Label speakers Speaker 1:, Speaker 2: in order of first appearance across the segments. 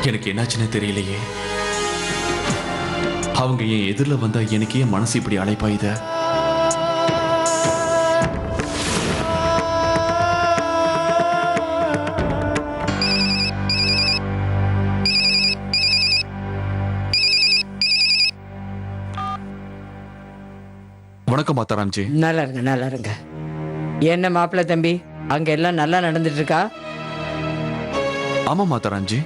Speaker 1: எனக்கு என்னாச்சுன்னு தெரியலையே. அவங்க என் எதிரில் வந்தா எனக்கு ஏன் மனசு இப்படி அலைப்பாயுத? வணக்கம் மாத்தாராம்ஜி.
Speaker 2: நல்லா இருங்க, நல்லா இருங்க. என்ன மாப்பிள்ளை தம்பி, அங்க எல்லாம் நல்லா நடந்துட்டு இருக்கா?
Speaker 1: ஆமா மாத்தாராம்ஜி,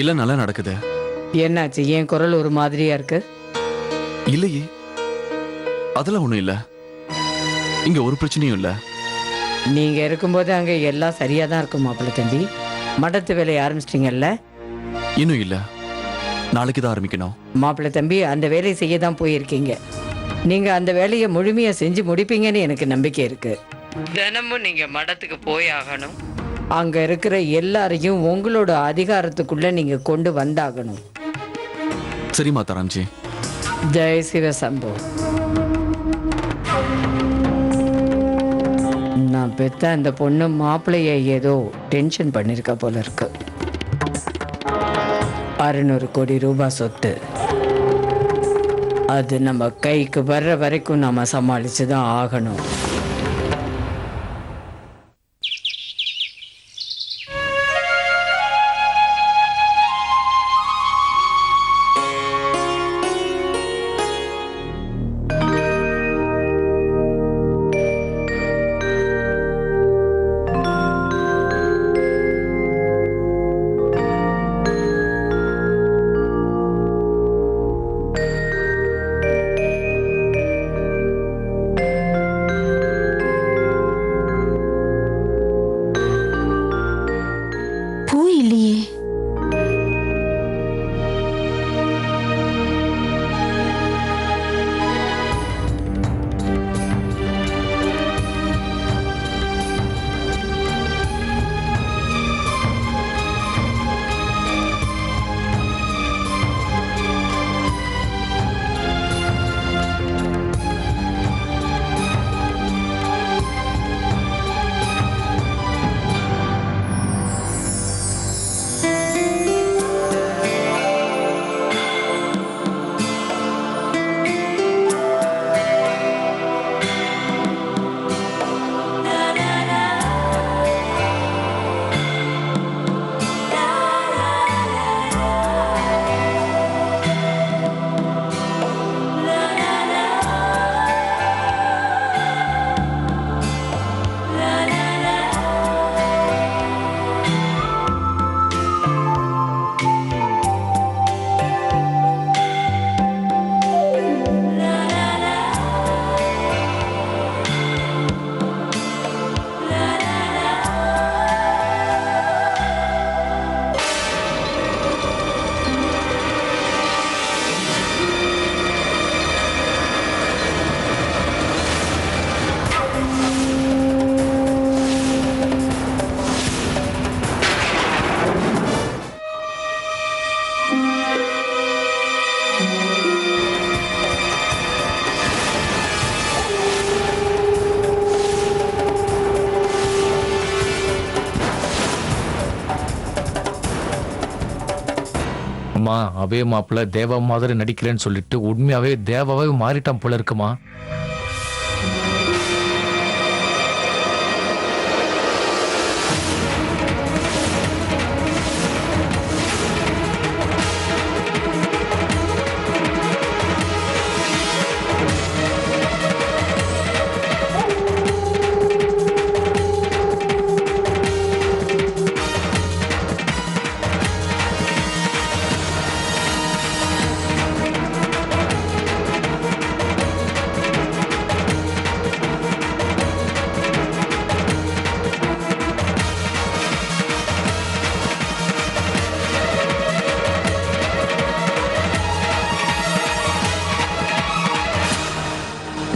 Speaker 1: இல்ல நல்லா நடக்குது.
Speaker 2: என்னாச்சு, என் குரல் ஒரு மாதிரியா இருக்கு?
Speaker 1: இல்லையே, அதெல்லாம் ஒண்ணும் இல்ல. இங்க ஒரு பிரச்சனையும் இல்ல.
Speaker 2: நீங்க இருக்கும்போது அங்க எல்லாம் சரியா தான் இருக்கும் மாப்பிள்ளை தம்பி. மடத்து வேலையை ஆரம்பிச்சிட்டீங்கல்ல?
Speaker 1: இன்னும் இல்ல, நாளைக்கு தான் ஆரம்பிக்கணும்.
Speaker 2: மாப்பிள்ளை தம்பி, அந்த வேலையை செய்ய தான் போயிருக்கீங்க. நீங்க அந்த வேலையை முழுமையா செஞ்சு முடிப்பீங்கன்னு எனக்கு நம்பிக்கை இருக்கு. தினமும் நீங்க மடத்துக்கு போய் ஆகணும். அங்க இருக்கிற எல்லாரையும் உங்களோட அதிகாரத்துக்குள்ள நீங்க கொண்டு வந்தாகணும்.
Speaker 1: சரி மாத்தாராம்ஜி.
Speaker 2: ஜெய் சிவ சம்போ. நான் பெத்த அந்த பொண்ணு மாப்பிள்ளைய ஏதோ டென்ஷன் பண்ணிருக்க போல இருக்கு. 600 கோடி ரூபாய் சொத்து, அது நம்ம கைக்கு வர்ற வரைக்கும் நாம சமாளிச்சு தான் ஆகணும்.
Speaker 3: பூ இல்லையே.
Speaker 4: அம்மா, அவே மாப்பிள்ள தேவா மாதிரி நடிக்கிறேன்னு சொல்லிட்டு உண்மையாவே தேவாவே மாறிட்டான் போல இருக்குமா?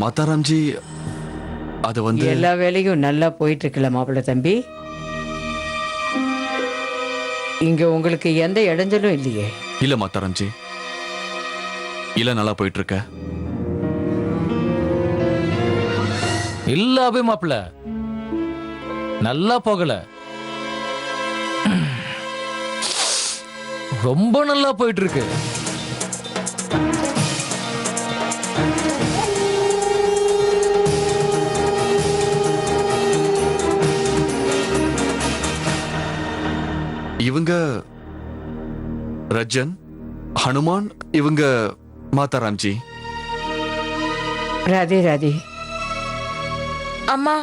Speaker 1: மாத்தாராம்ஜி, அது வந்து
Speaker 2: எல்லா வேலையும் நல்லா போயிட்டு இருக்குல்ல மாப்பிள்ளை தம்பி? இங்க உங்களுக்கு எந்த இடைஞ்சலும் இல்லையே?
Speaker 1: இல்ல மாத்தாராம்ஜி, இல்ல நல்லா போயிட்டு இருக்க.
Speaker 4: இல்ல அபே மாப்பிள்ள, நல்லா போகல. ரொம்ப நல்லா போயிட்டு இருக்கு.
Speaker 1: இவங்க ரஜன், ஹனுமான், இவங்க மாதா ராம்ஜி.
Speaker 2: ராதே ராதே.
Speaker 3: அம்மா,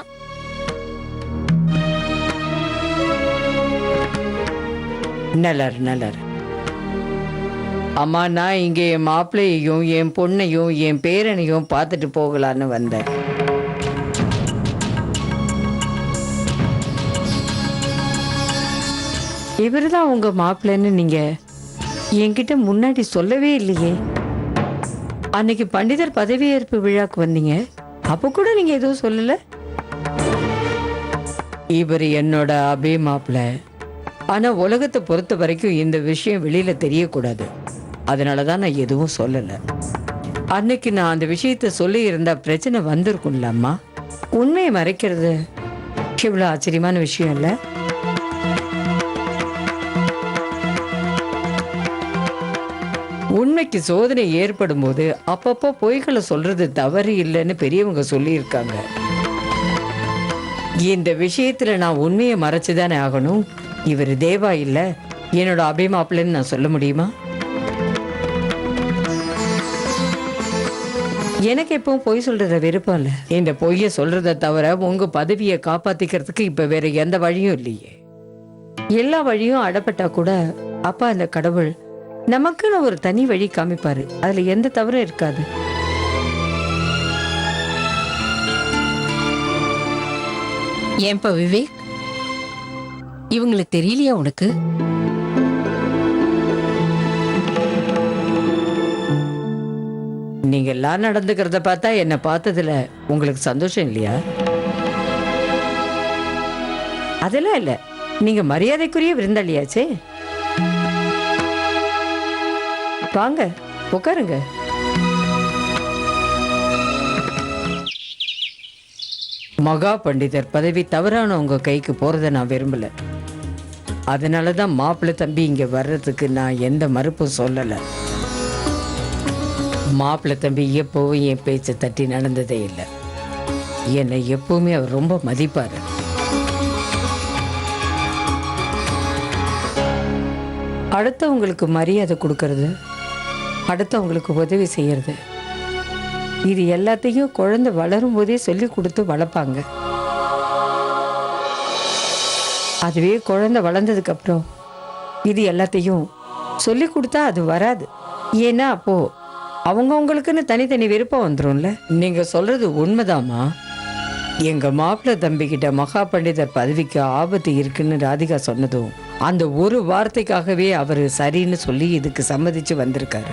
Speaker 2: நல்லாரு நல்லாரு. அம்மா, நான் இங்க என் மாப்பிள்ளையையும் என் பொண்ணையும் என் பேரனையும் பார்த்துட்டு போகலான்னு வந்தேன். இவர்தான் உங்க மாப்பிள்ளைன்னு நீங்க என்கிட்ட முன்னாடி சொல்லவே இல்லையே. அன்னைக்கு பண்டிதர் பதவியேற்பு விழாக்கு வந்தீங்க, அப்ப கூட நீங்க எதுவும் சொல்லல. இவர் என்னோட அபி மாப்பிள்ளை. ஆனா உலகத்தை பொறுத்த வரைக்கும் இந்த விஷயம் வெளியில தெரியக்கூடாது. அதனாலதான் நான் எதுவும் சொல்லல. அன்னைக்கு நான் அந்த விஷயத்த சொல்லி இருந்தா பிரச்சனை வந்திருக்கும்ல அம்மா. உண்மையை மறைக்கிறது இவ்வளவு ஆச்சரியமான விஷயம் இல்ல. உண்மைக்கு சோதனை ஏற்படும் போது அப்பப்போ பொய்களை சொல்றது தவறு இல்லைன்னு பெரியவங்க சொல்லியிருக்காங்க. இந்த விஷயத்துல நான் உண்மையை மறைச்சுதானே ஆகணும். இவர் தேவா இல்ல என்னோட அபிமாப்பிள்ளைன்னு நான் சொல்ல முடியுமா? எனக்கு எப்பவும் பொய் சொல்றத விருப்பம் இல்ல. இந்த பொய்ய சொல்றத தவிர உங்க பதவியை காப்பாத்திக்கிறதுக்கு இப்ப வேற எந்த வழியும் இல்லையே. எல்லா வழியும் அடப்பட்டா கூட அப்பா அந்த கடவுள் நமக்குன்னு ஒரு தனி வழி காமிப்பாரு. அதுல எந்த தவறும் இருக்காது.
Speaker 3: ஏன்பா விவேக், இவங்களுக்கு தெரியலையா உனக்கு?
Speaker 2: நீங்க எல்லாம் நடந்துக்கிறத பார்த்தா என்ன பார்த்ததுல உங்களுக்கு சந்தோஷம் இல்லையா? அதெல்லாம் இல்ல, நீங்க மரியாதைக்குரிய விருந்தாளியாச்சே. வாங்க உட்காருங்க. மகா பண்டிதர் பதவி தவறான உங்க கைக்கு போறதை நான் விரும்பல. அதனாலதான் மாப்பிள்ளை தம்பி இங்க வர்றதுக்கு நான் எந்த மறுப்பும் சொல்லல. மாப்பிள்ளை தம்பி எப்பவும் என் பேச்சை தட்டி நடந்ததே இல்லை. என்னை எப்பவுமே அவர் ரொம்ப மதிப்பாரு. அடுத்தவங்களுக்கு மரியாதை கொடுக்கறது, அடுத்தவங்களுக்கு உதவி செய்யறது, இது எல்லாத்தையும் குழந்தை வளரும் போதே சொல்லி கொடுத்து வளர்ப்பாங்க. அதுவே குழந்தை வளர்ந்ததுக்கு அப்புறம் இது எல்லாத்தையும் சொல்லி கொடுத்தா அது வராது. ஏன்னா அப்போ அவங்கவுங்களுக்குன்னு தனித்தனி விருப்பம் வந்துடும்ல. நீங்க சொல்றது உண்மைதாம்மா. எங்க மாப்பிள்ளை தம்பிக்கிட்ட மகா பண்டிதர் பதவிக்கு ஆபத்து இருக்குன்னு ராதிகா சொன்னதும் அந்த ஒரு வார்த்தைக்காகவே அவர் சரின்னு சொல்லி இதுக்கு சம்மதிச்சு வந்திருக்காரு.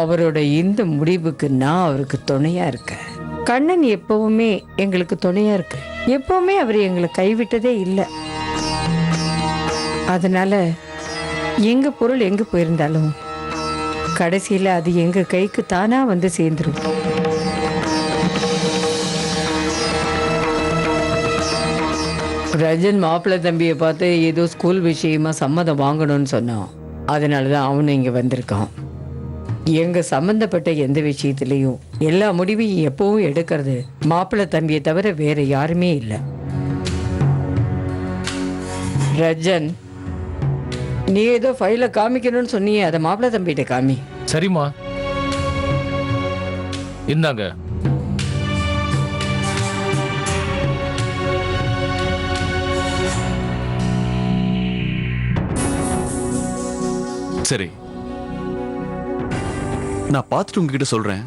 Speaker 2: அவரோட இந்த முடிவுக்கு நான் அவருக்கு துணையா இருக்கேன். கண்ணன் எப்பவுமே எங்களுக்கு துணையா இருக்கு. எப்பவுமே அவர் எங்களை கைவிட்டதே இல்லை. அதனால எங்க பொருள் எங்க போயிருந்தாலும் கடைசியில அது எங்க கைக்கு தானா வந்து சேர்ந்துரும். ரஜன் மாப்பிள்ளை தம்பியை பார்த்து ஏதோ ஸ்கூல் விஷயமா சம்மதம் வாங்கணும்னு சொன்னான். அதனாலதான் அவனும் இங்க வந்திருக்கான். எங்க சம்பந்தப்பட்ட எந்த விஷயத்திலையும் எல்லா முடிவையும் எப்பவும் எடுக்கிறது மாப்பிள்ளை தம்பியை தவிர வேற யாருமே இல்லை. ரஜன், நீ ஏதோ ஃபைல காமிக்கணும்னு சொன்னியே, அதை மாப்பிள்ளை தம்பிகிட்ட காமி.
Speaker 4: சரிம்மா, இந்தாங்க.
Speaker 1: சரி, நான் பார்த்துட்டு உங்ககிட்ட சொல்றேன்.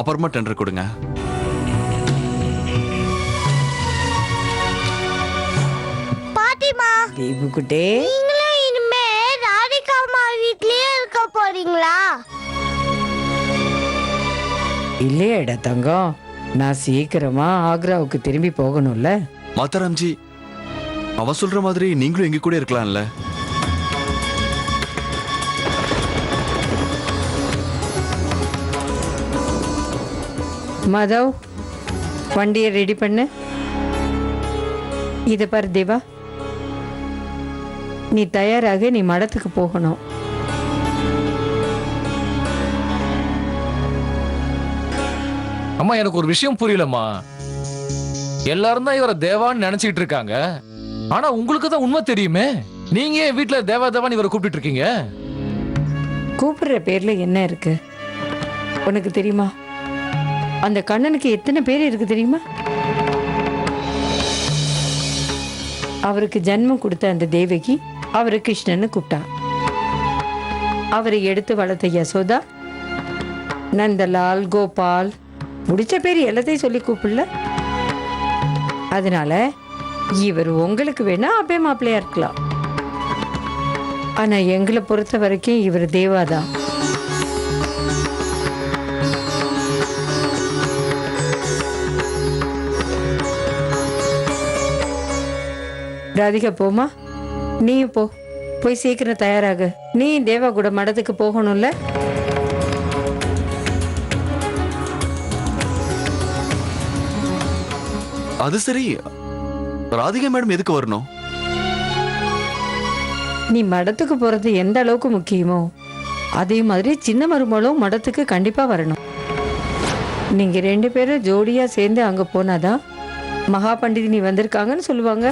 Speaker 1: அப்புறமா டெண்டர் கொடுங்க.
Speaker 5: பாட்டிமா,
Speaker 2: தீபுக்குட்டே,
Speaker 5: நீங்களும் இனிமே ராதிகா அம்மா வீட்லயே இருக்க போறீங்களா?
Speaker 2: இல்லையேடா தங்கம், நான் சீக்கிரமா ஆக்ராவுக்கு திரும்பி போகணும்ல.
Speaker 1: மாதாராம்ஜி, அவ சொல்ற மாதிரி நீங்களும் எங்க கூட இருக்கலாம்ல.
Speaker 2: மாதவ், வண்டியை ரெடி பண்ணு. இதை பாரு தேவா, நீ தயாராக, நீ மடத்துக்கு போகணும்.
Speaker 4: அம்மா எனக்கு ஒரு விஷயம் புரியலம்மா. எல்லாரும் தான் இவரை தேவான்னு நினைச்சிட்டு இருக்காங்க. ஆனா உங்களுக்கு தான் உண்மை தெரியுமே. நீங்க ஏன் வீட்டுல தேவா தேவான்னு இவரை கூப்பிட்டு இருக்கீங்க?
Speaker 2: கூப்பிடுற பேர்ல என்ன இருக்கு உனக்கு தெரியுமா? அந்த கண்ணனுக்கு எத்தனை பேர் இருக்கு தெரியுமா? அவருக்கு ஜன்மம் கொடுத்த அந்த தேவகி அவரு கிருஷ்ணன்னு கூப்பிட்டா. அவரை எடுத்து வளர்த்த யசோதா, நந்தலால், கோபால், முடிச்ச பேர் எல்லாத்தையும் சொல்லி கூப்பிடல. அதனால இவர் உங்களுக்கு வேணா அப்பே மாப்பிள்ளையா இருக்கலாம். ஆனா எங்களை பொறுத்த வரைக்கும் இவர் தேவாதான். ராதிகா போமா, நீயும் போ. போய் சீக்கிரம் தயாராக. நீ தேவா கூட மடத்துக்கு போகணும்ல.
Speaker 1: அது சரி, ராதிகா மேடம் எதுக்கு வரணும்?
Speaker 2: நீ மடத்துக்கு போறது எந்த அளவுக்கு முக்கியமோ அதே மாதிரி சின்ன மருமகளும் மடத்துக்கு கண்டிப்பா வரணும். நீங்க 2 பேரும் ஜோடியா சேர்ந்து அங்க போனாதான் மகா பண்டிதினி வந்திருக்காங்கன்னு சொல்லுவாங்க.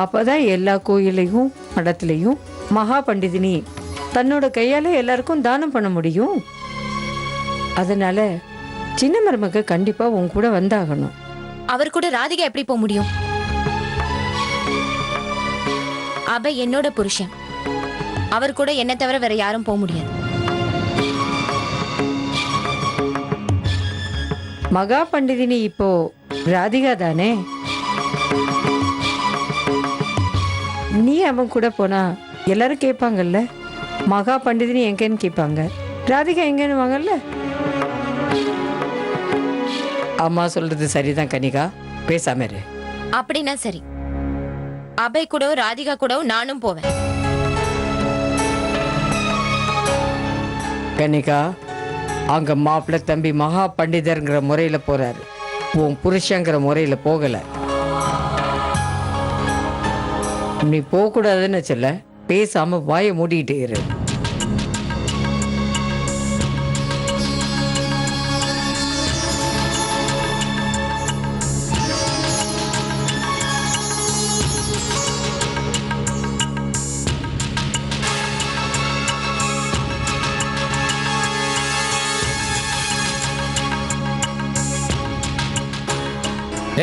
Speaker 2: அப்பதான் எல்லா கோயிலையும் மடத்துலையும் மகா பண்டிதினி தன்னோட கையால எல்லாருக்கும் தானம் பண்ண முடியும். அதனால சின்ன மருமக கண்டிப்பா உன் கூட வந்தாகணும்.
Speaker 6: அவர் கூட ராதிகா எப்படி போக முடியும்? அபய் என்னோட புருஷன். அவர் கூட என்ன தவிர வேற யாரும் போக முடியாது.
Speaker 2: மகா பண்டிதினி இப்போ ராதிகா தானே. நீ அவன் கூட போனா எல்லாரும் கேட்பாங்கல்ல, மகா பண்டிதினி எங்கன்னு கேட்பாங்க, ராதிகா எங்கன்னு வாங்கல்ல. அம்மா சொல்றது சரிதான் கனிகா, பேசாம இரு.
Speaker 6: அப்படின்னா சரி, அபய் கூட ராதிகா கூட நானும் போவேன்.
Speaker 2: கனிகா, அங்க மாப்பிள்ளை தம்பி மகா பண்டிதர்ங்கிற முறையில போறாரு, உன் புருஷங்கிற முறையில போகல. நீ போக கூடாதுன்னு சொல்ல, பேசாம வாயை மூடிட்டு இரு.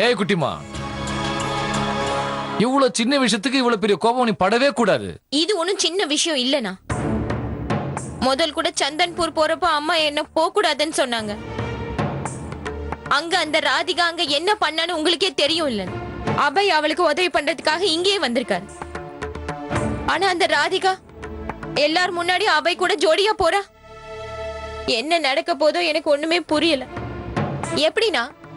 Speaker 4: ஏய் குட்டிமா, இவ்வளவு சின்ன விஷயத்துக்கு இவ்வளவு பெரிய கோபம் நீ படவே கூடாது.
Speaker 6: இது ஒண்ணும் சின்ன விஷயம் இல்லனா. முதல் கூட சந்தன்பூர் போறப்ப அம்மா என்ன போக கூடாதுன்னு சொன்னாங்க. அங்க அந்த ராதிகா அங்க என்ன பண்ணான்னு உங்களுக்கே தெரியும் இல்ல. அபய் அவளுக்கு உதவி பண்றதுக்காக இங்கேயே வந்திருக்காரு. ஆனா அந்த ராதிகா எல்லார் முன்னாடி அபய் கூட ஜோடியா போறா. என்ன நடக்க போதோ எனக்கு ஒண்ணுமே புரியல.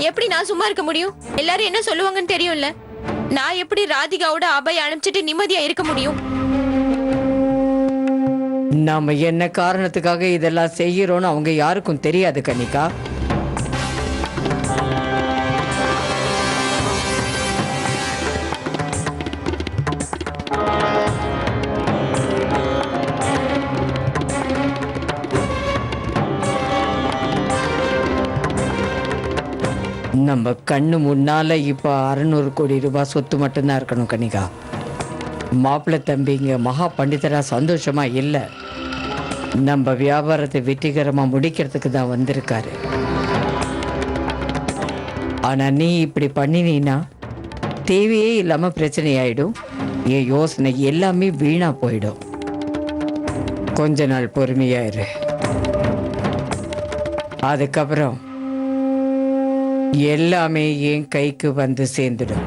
Speaker 6: எப்படி நான் சும்மா இருக்க முடியும்? எல்லாரும் என்ன சொல்லுவாங்கன்னு தெரியும்ல. நான் எப்படி ராதிகாவோட அபய் அனுப்பிச்சிட்டு நிம்மதியா இருக்க முடியும்?
Speaker 2: நாம என்ன காரணத்துக்காக இதெல்லாம் செய்யறோம்னு அவங்க யாருக்கும் தெரியாது கனிகா. நம்ம கண்ணு முன்னால இப்ப 600 கோடி ரூபாய் சொத்து மட்டும்தான் இருக்கணும் கனிகா. மாப்பிள்ளை தம்பிங்க மகா பண்டிதரா சந்தோஷமா இல்ல, நம்ம வியாபாரத்தை வெற்றிகரமா முடிக்கிறதுக்கு தான் வந்திருக்காரு. ஆனா நீ இப்படி பண்ணினீன்னா தேவையே இல்லாம பிரச்சனை ஆயிடும். என் யோசனை எல்லாமே வீணா போயிடும். கொஞ்ச நாள் பொறுமையா இரு. அதுக்கப்புறம் எல்லாமே என் கைக்கு வந்து சேர்ந்துடும்.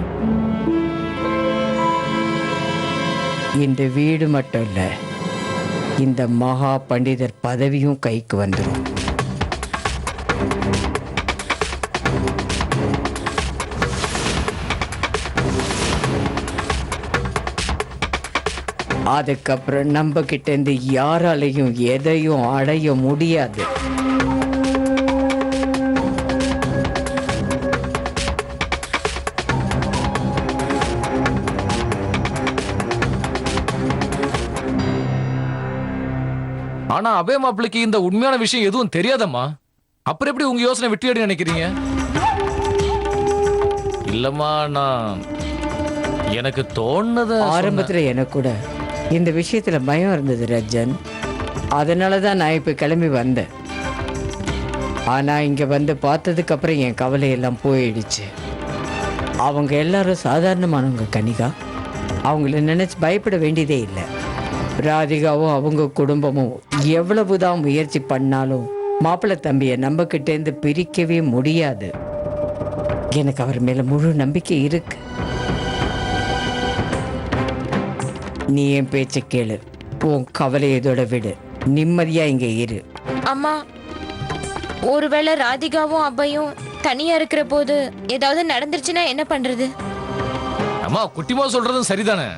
Speaker 2: இந்த வீடு மட்டும் இல்ல, இந்த மகா பண்டிதர் பதவியும் கைக்கு வந்துடும். அதுக்கப்புறம் நம்ம கிட்ட இருந்து யாராலையும் எதையும் அடைய முடியாது.
Speaker 4: ஆனா அபய மாப்பிளைக்கு இந்த உண்மையான விஷயம் எதுவும் தெரியாதம்மா. அப்புறம் எப்படி உங்க யோசனை வெற்றியடி நினைக்கிறீங்க? இல்லம்மா, நான் எனக்கு தோணுத
Speaker 2: ஆரம்பத்துல எனக்கு கூட இந்த விஷயத்துல பயம் இருந்தது ரஜன். அதனாலதான் நான் இப்ப கிளம்பி வந்தேன். ஆனா இங்க வந்து பார்த்ததுக்கு அப்புறம் என் கவலை எல்லாம் போயிடுச்சு. அவங்க எல்லாரும் சாதாரணமானவங்க கனிகா. அவங்கள நினைச்சு பயப்பட வேண்டியதே இல்லை. ராதிகாவும் அவங்க குடும்பமும் எவ்வளவுதான் முயற்சி பண்ணாலும் மாப்பிள்ளை தம்பியை நம்ம கிட்டேருந்து பிரிக்கவே முடியாது. எனக்கு அவர் மேல முழு நம்பிக்கை இருக்கு. நீ என் பேச்ச கேளு, உன் கவலை இதோட விடு, நிம்மதியா இங்க இரு.
Speaker 6: அம்மா, ஒருவேளை ராதிகாவும் அபயும் தனியா இருக்கிற போது ஏதாவது நடந்துருச்சுன்னா என்ன பண்றது?
Speaker 4: அம்மா, குட்டிமா சொல்றதும் சரிதானே.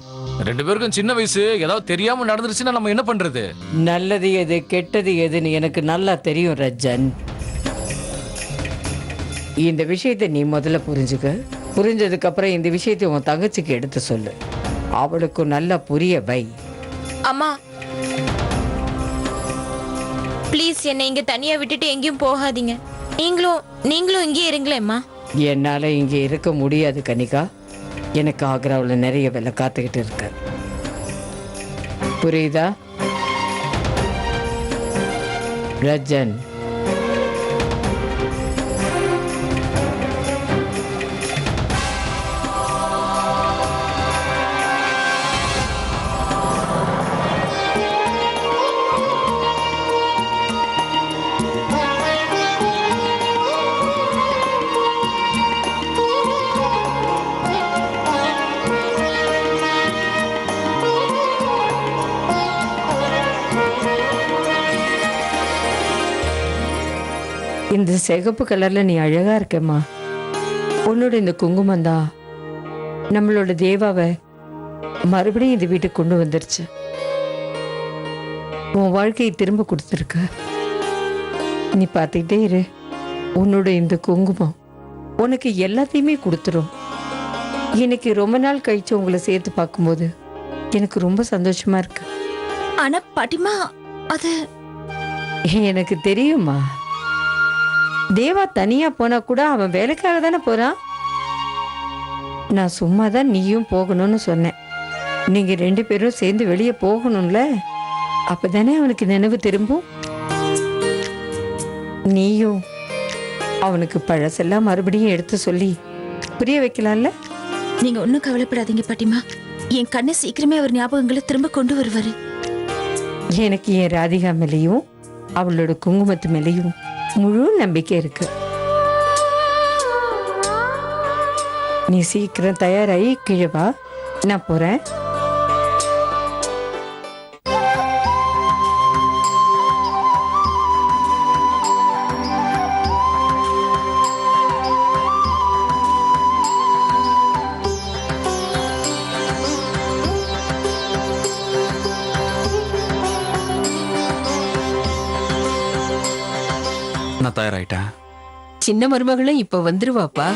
Speaker 4: 2 பேருக்கும் சின்ன வயசு, ஏதாவது தெரியாம நடந்துருச்சுன்னா நம்ம என்ன பண்றது?
Speaker 2: நல்லது எது கெட்டது எதுன்னு எனக்கு நல்லா தெரியும் ரஜன். இந்த விஷயத்தை நீ முதல்ல புரிஞ்சுக்க. புரிஞ்சதுக்கு அப்புறம் இந்த விஷயத்தை உன் தங்கச்சிக்கு எடுத்து சொல்லு. அவளுக்கு நல்லா புரிய வை.
Speaker 6: அம்மா, ப்ளீஸ் என்னை இங்க தனியா விட்டுட்டு எங்கேயும் போகாதீங்க. நீங்களும் இங்கே இருங்களேம்மா.
Speaker 2: என்னால இங்க இருக்க முடியாது கனிகா. எனக்கு ஆக்ராவில் நிறைய வேலை காத்துக்கிட்டு இருக்கு. புரியுதா ரஜன்? இந்த சிகப்பு கலர்ல நீ அழகா இருக்கம்மா. உன்னோட இந்த குங்குமம் தான் நம்மளோட தேவாவை மறுபடியும் இந்த வீட்டுக்கு கொண்டு வந்துருச்சு. உன் வாழ்க்கையை திரும்ப கொடுத்துருக்க. நீ பார்த்துக்கிட்டே இரு. உன்னோட இந்த குங்குமம் உனக்கு எல்லாத்தையுமே கொடுத்துரும். எனக்கு ரொம்ப நாள் கழிச்சு உங்களை சேர்த்து பார்க்கும்போது எனக்கு ரொம்ப சந்தோஷமா இருக்கு.
Speaker 7: ஆனா பாட்டிமா, அது
Speaker 2: எனக்கு தெரியுமா. தேவா தனியா போனா கூட அவன் வேலைக்காக தானே போறான். நான் சும்மா தான் நீயும் போகணும்னு சொன்னேன். நீங்க 2 பேரும் சேர்ந்து வெளியே போகணும்ல, அப்பதானே அவனுக்கு நினைவு திரும்பும். நீயும் அவனுக்கு பழசெல்லாம் மறுபடியும் எடுத்து சொல்லி புரிய வைக்கலாம்ல.
Speaker 7: நீங்க ஒன்னும் கவலைப்படாதீங்க பாட்டிமா. என் கண்ணை சீக்கிரமே அவர் ஞாபகங்களை திரும்ப கொண்டு வருவாரு.
Speaker 2: எனக்கு என் ராதிகா மேலேயும் அவளோட குங்குமத்து மேலேயும் முழு நம்பிக்கை இருக்கு. நீ சீக்கிரம் தயாராகி கீழே வா, நான் போறேன்.
Speaker 1: நான் தயாராயிட்டேன்.
Speaker 3: சின்ன மருமகளும் இப்ப வந்துருவாப்பா.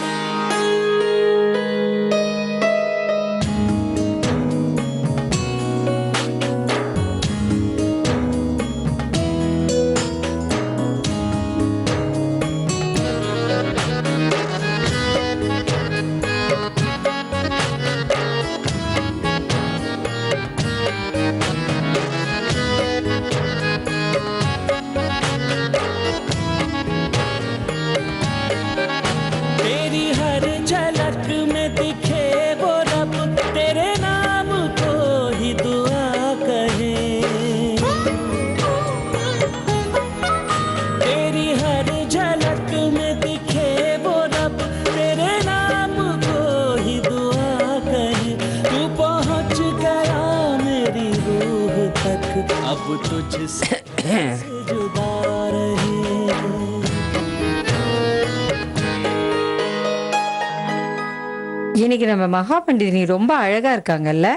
Speaker 2: இன்னைக்கு நம்ம மகா பண்டிதனி ரொம்ப அழகா இருக்காங்கல்ல.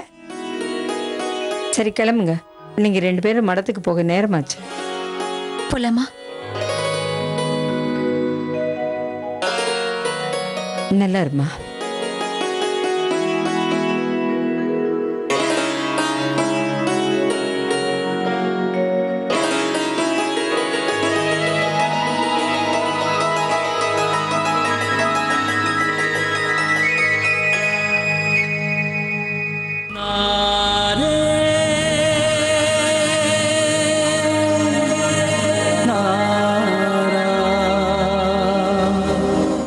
Speaker 2: சரி கிளம்புங்க, நீங்க 2 பேரும் மடத்துக்கு போக நேரமாச்சு.
Speaker 7: போலாமா?
Speaker 2: நல்லா இருமா.